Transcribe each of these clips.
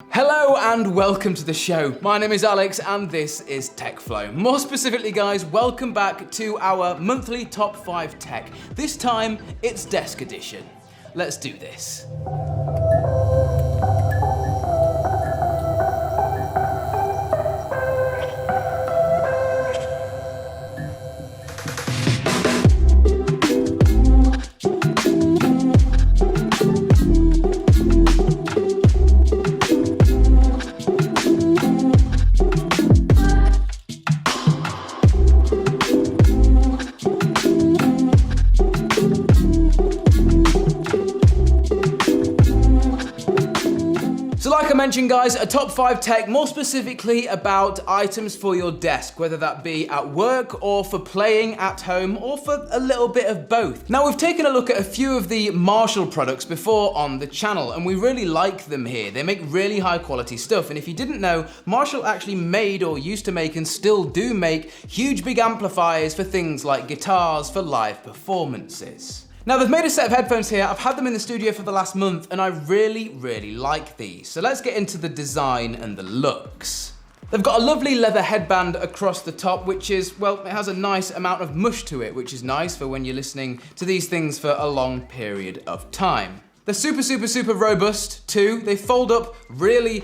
Hello and welcome to the show. My name is Alex and this is TechFlow. More specifically guys, welcome back to our monthly top 5 tech. This time it's desk edition. Let's do this. So like I mentioned guys, a top 5 tech, more specifically about items for your desk, whether that be at work or for playing at home or for a little bit of both. Now we've taken a look at a few of the Marshall products before on the channel and we really like them here. They make really high quality stuff, and if you didn't know, Marshall actually made or used to make and still do make huge big amplifiers for things like guitars for live performances. Now they've made a set of headphones here. I've had them in the studio for the last month and I really like these. So let's get into the design and the looks. They've got a lovely leather headband across the top, which is, well, it has a nice amount of mush to it, which is nice for when you're listening to these things for a long period of time. They're super robust too. They fold up really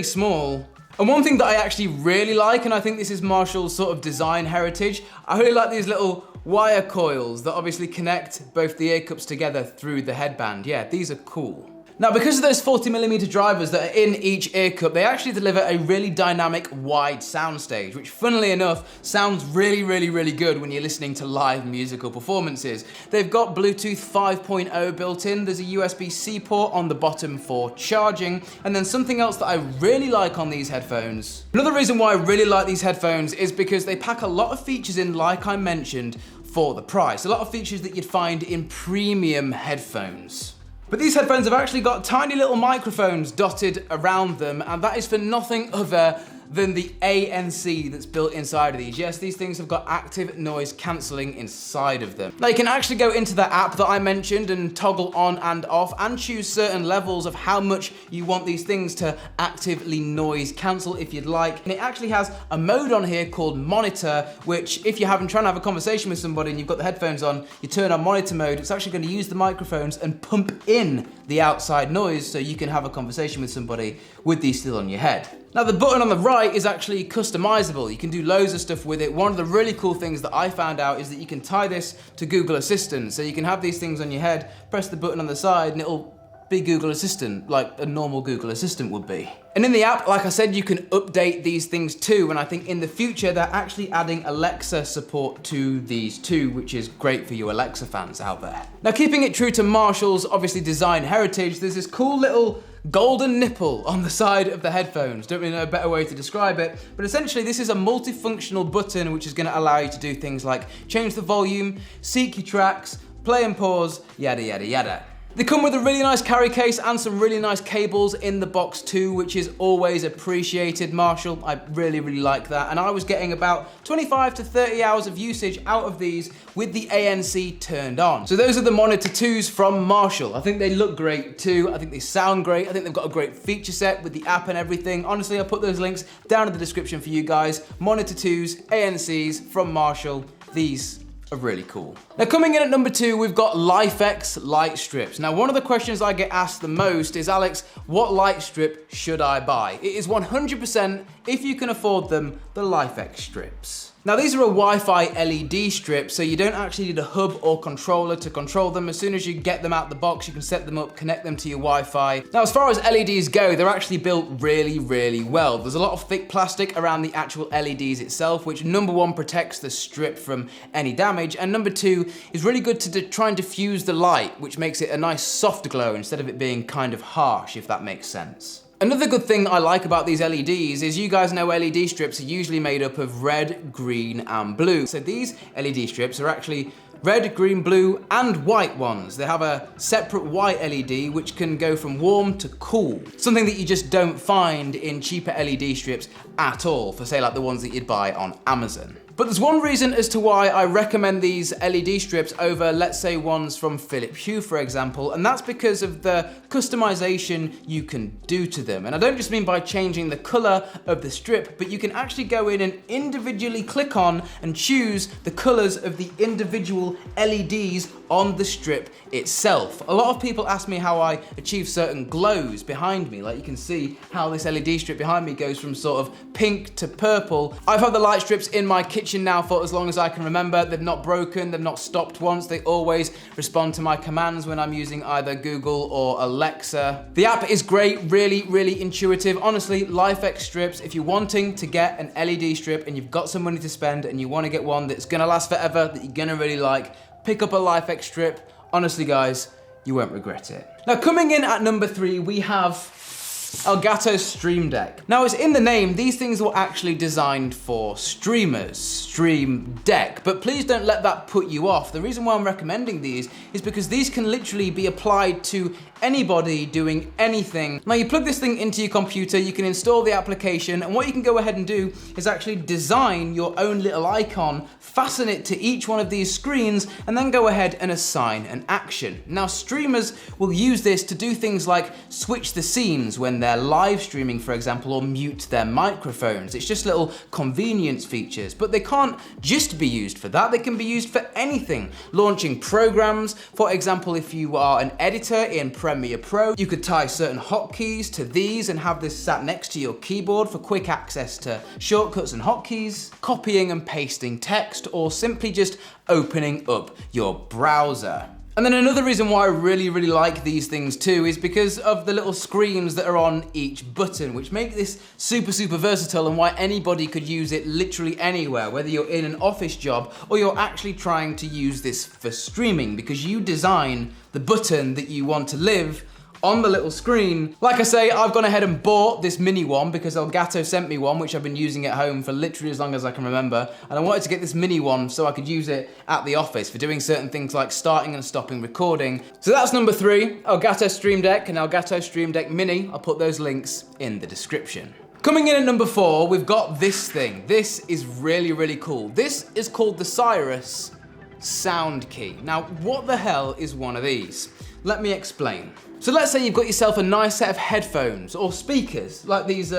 small. And one thing that I actually really like, and I think this is Marshall's sort of design heritage, I really like these little wire coils that obviously connect both the ear cups together through the headband. Yeah, these are cool. Now because of those 40mm drivers that are in each ear cup, they actually deliver a really dynamic wide soundstage, which funnily enough sounds really good when you're listening to live musical performances. They've got Bluetooth 5.0 built in, there's a USB-C port on the bottom for charging, and then something else that I really like on these headphones. Another reason why I really like these headphones is because they pack a lot of features in, like I mentioned, for the price. A lot of features that you'd find in premium headphones. But these headphones have actually got tiny little microphones dotted around them, and that is for nothing other than the ANC that's built inside of these. Yes, these things have got active noise cancelling inside of them. Now you can actually go into the app that I mentioned and toggle on and off and choose certain levels of how much you want these things to actively noise cancel if you'd like. And it actually has a mode on here called monitor, which if you're trying to have a conversation with somebody and you've got the headphones on, you turn on monitor mode, it's actually going to use the microphones and pump in the outside noise so you can have a conversation with somebody with these still on your head. Now the button on the right is actually customizable. You can do loads of stuff with it. One of the really cool things that I found out is that you can tie this to Google Assistant. So you can have these things on your head, press the button on the side and it'll be Google Assistant, like a normal Google Assistant would be. And in the app, like I said, you can update these things too, and I think in the future they're actually adding Alexa support to these too, which is great for you Alexa fans out there. Now keeping it true to Marshall's obviously design heritage, there's this cool little golden nipple on the side of the headphones. Don't really know a better way to describe it, but essentially this is a multifunctional button which is going to allow you to do things like change the volume, seek your tracks, play and pause, yada. They come with a really nice carry case and some really nice cables in the box too, which is always appreciated, Marshall. I really like that. And I was getting about 25 to 30 hours of usage out of these with the ANC turned on. So those are the Monitor 2s from Marshall. I think they look great too. I think they sound great. I think they've got a great feature set with the app and everything. Honestly, I'll put those links down in the description for you guys. Monitor 2s, ANCs from Marshall. These are really cool. Now coming in at number 2, we've got Lifx light strips. Now one of the questions I get asked the most is, Alex, what light strip should I buy? It is 100%, if you can afford them, the Lifx strips. Now these are a Wi-Fi LED strip, so you don't actually need a hub or controller to control them. As soon as you get them out the box, you can set them up, connect them to your Wi-Fi. Now as far as LEDs go, they're actually built really well. There's a lot of thick plastic around the actual LEDs itself, which number 1 protects the strip from any damage, and number 2 is really good to try and diffuse the light, which makes it a nice soft glow instead of it being kind of harsh, if that makes sense. Another good thing I like about these LEDs is you guys know LED strips are usually made up of red, green, and blue. So these LED strips are actually red, green, blue, and white ones. They have a separate white LED which can go from warm to cool. Something that you just don't find in cheaper LED strips at all, for say like the ones that you'd buy on Amazon. But there's one reason as to why I recommend these LED strips over, let's say, ones from Philips Hue, for example, and that's because of the customization you can do to them. And I don't just mean by changing the color of the strip, but you can actually go in and individually click on and choose the colors of the individual LEDs on the strip itself. A lot of people ask me how I achieve certain glows behind me. Like you can see how this LED strip behind me goes from sort of pink to purple. I've had the light strips in my kitchen now for as long as I can remember. They've not broken, they've not stopped once. They always respond to my commands when I'm using either Google or Alexa. The app is great, really intuitive. Honestly, Lifx strips, if you're wanting to get an LED strip and you've got some money to spend and you want to get one that's gonna last forever, that you're gonna really like, pick up a Lifx strip. Honestly, guys, you won't regret it. Now, coming in at number 3, we have Gateau Stream Deck. Now, it's in the name, these things were actually designed for streamers, Stream Deck, but please don't let that put you off. The reason why I'm recommending these is because these can literally be applied to anybody doing anything. Now, you plug this thing into your computer, you can install the application, and what you can go ahead and do is actually design your own little icon, fasten it to each one of these screens, and then go ahead and assign an action. Now, streamers will use this to do things like switch the scenes when they're live streaming, for example, or mute their microphones. It's just little convenience features, but they can't just be used for that. They can be used for anything. Launching programs, for example, if you are an editor in Premiere Pro, you could tie certain hotkeys to these and have this sat next to your keyboard for quick access to shortcuts and hotkeys, copying and pasting text, or simply just opening up your browser. And then another reason why I really like these things too is because of the little screens that are on each button, which make this super versatile and why anybody could use it literally anywhere, whether you're in an office job or you're actually trying to use this for streaming, because you design the button that you want to live on the little screen. Like I say, I've gone ahead and bought this mini one because Elgato sent me one, which I've been using at home for literally as long as I can remember. And I wanted to get this mini one so I could use it at the office for doing certain things like starting and stopping recording. So that's number 3, Elgato Stream Deck and Elgato Stream Deck Mini. I'll put those links in the description. Coming in at number 4, we've got this thing. This is really cool. This is called the Cyrus Sound Key. Now, what the hell is one of these? Let me explain. So let's say you've got yourself a nice set of headphones or speakers, like these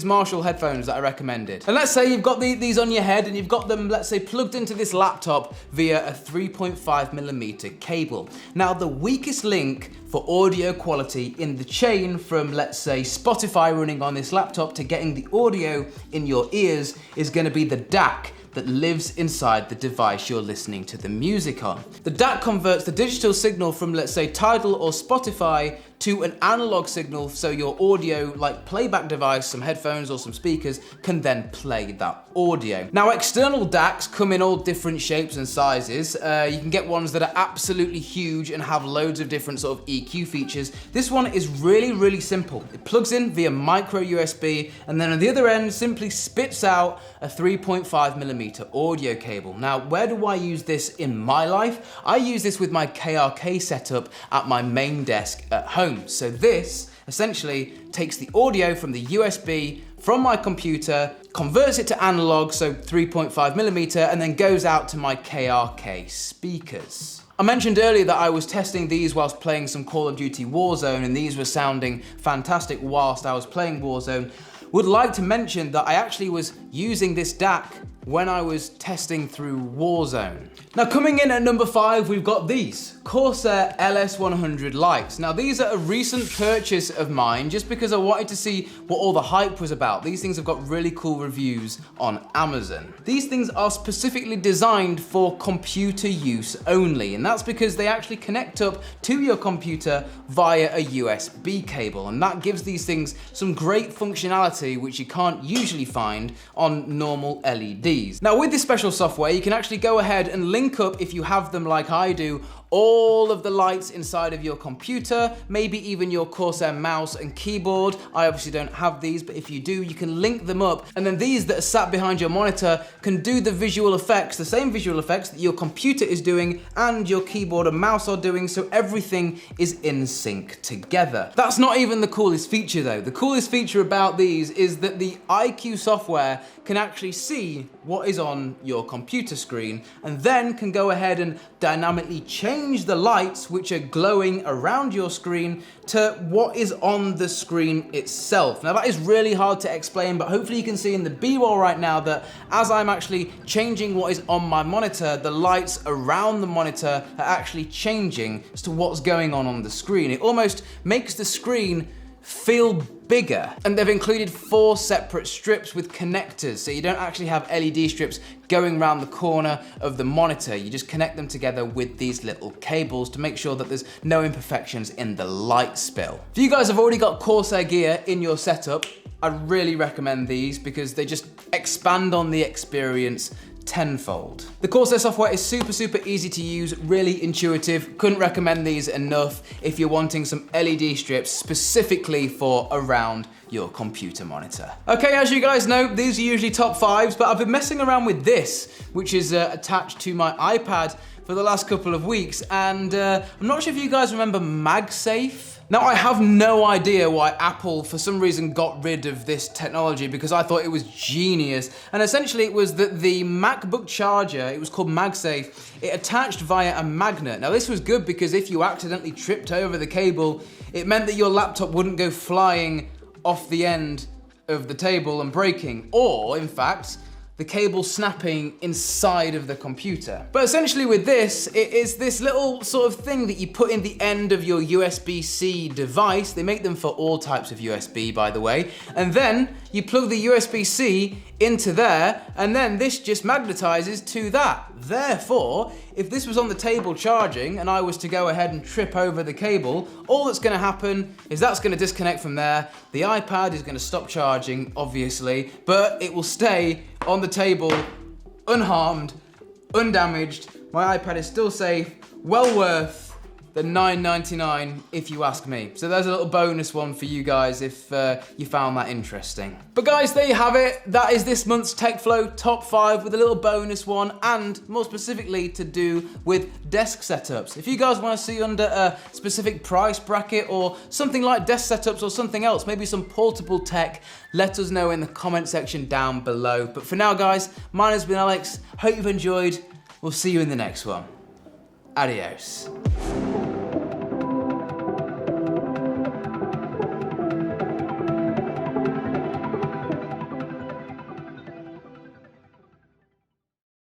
Marshall headphones that I recommended. And let's say you've got these on your head and you've got them, let's say, plugged into this laptop via a 3.5mm cable. Now, the weakest link for audio quality in the chain from, let's say, Spotify running on this laptop to getting the audio in your ears is gonna be the DAC that lives inside the device you're listening to the music on. The DAC converts the digital signal from, let's say, Tidal or Spotify to an analog signal, so your audio, like playback device, some headphones or some speakers, can then play that audio. Now, external DACs come in all different shapes and sizes. You can get ones that are absolutely huge and have loads of different sort of EQ features. This one is really simple. It plugs in via micro USB, and then on the other end simply spits out a 3.5mm audio cable. Now, where do I use this in my life? I use this with my KRK setup at my main desk at home. So this essentially takes the audio from the USB from my computer, converts it to analog, so 3.5mm, and then goes out to my KRK speakers. I mentioned earlier that I was testing these whilst playing some Call of Duty Warzone, and these were sounding fantastic whilst I was playing Warzone. Would like to mention that I actually was using this DAC when I was testing through Warzone. Now, coming in at number 5, we've got these Corsair LS100 lights. Now, these are a recent purchase of mine just because I wanted to see what all the hype was about. These things have got really cool reviews on Amazon. These things are specifically designed for computer use only, and that's because they actually connect up to your computer via a USB cable, and that gives these things some great functionality which you can't usually find on normal LEDs. Now, with this special software, you can actually go ahead and link up, if you have them like I do, all of the lights inside of your computer, maybe even your Corsair mouse and keyboard. I obviously don't have these, but if you do, you can link them up. And then these that are sat behind your monitor can do the visual effects, the same visual effects that your computer is doing and your keyboard and mouse are doing, so everything is in sync together. That's not even the coolest feature though. The coolest feature about these is that the iCUE software can actually see what is on your computer screen and then can go ahead and dynamically change the lights which are glowing around your screen to what is on the screen itself. Now that is really hard to explain, but hopefully you can see in the B-roll right now that as I'm actually changing what is on my monitor, the lights around the monitor are actually changing as to what's going on the screen. It almost makes the screen feel bigger. And they've included 4 separate strips with connectors, so you don't actually have LED strips going around the corner of the monitor. You just connect them together with these little cables to make sure that there's no imperfections in the light spill. If you guys have already got Corsair gear in your setup, I'd really recommend these because they just expand on the experience tenfold. The Corsair software is super easy to use, really intuitive. Couldn't recommend these enough if you're wanting some LED strips specifically for around your computer monitor. Okay, as you guys know, these are usually top 5s, but I've been messing around with this, which is attached to my iPad for the last couple of weeks, and I'm not sure if you guys remember MagSafe. Now, I have no idea why Apple, for some reason, got rid of this technology because I thought it was genius. And essentially, it was that the MacBook charger, it was called MagSafe, it attached via a magnet. Now, this was good because if you accidentally tripped over the cable, it meant that your laptop wouldn't go flying off the end of the table and breaking, or, in fact, the cable snapping inside of the computer. But essentially with this, it is this little sort of thing that you put in the end of your USB-C device. They make them for all types of USB, by the way. And then you plug the USB-C into there, and then this just magnetizes to that. Therefore, if this was on the table charging and I was to go ahead and trip over the cable, all that's gonna happen is that's gonna disconnect from there. The iPad is gonna stop charging, obviously, but it will stay on the table, unharmed, undamaged. My iPad is still safe, well worth the $9.99 if you ask me. So there's a little bonus one for you guys if you found that interesting. But guys, there you have it. That is this month's TechFlow top 5 with a little bonus one, and more specifically to do with desk setups. If you guys want to see under a specific price bracket or something like desk setups or something else, maybe some portable tech, let us know in the comment section down below. But for now guys, mine has been Alex. Hope you've enjoyed. We'll see you in the next one. Adios.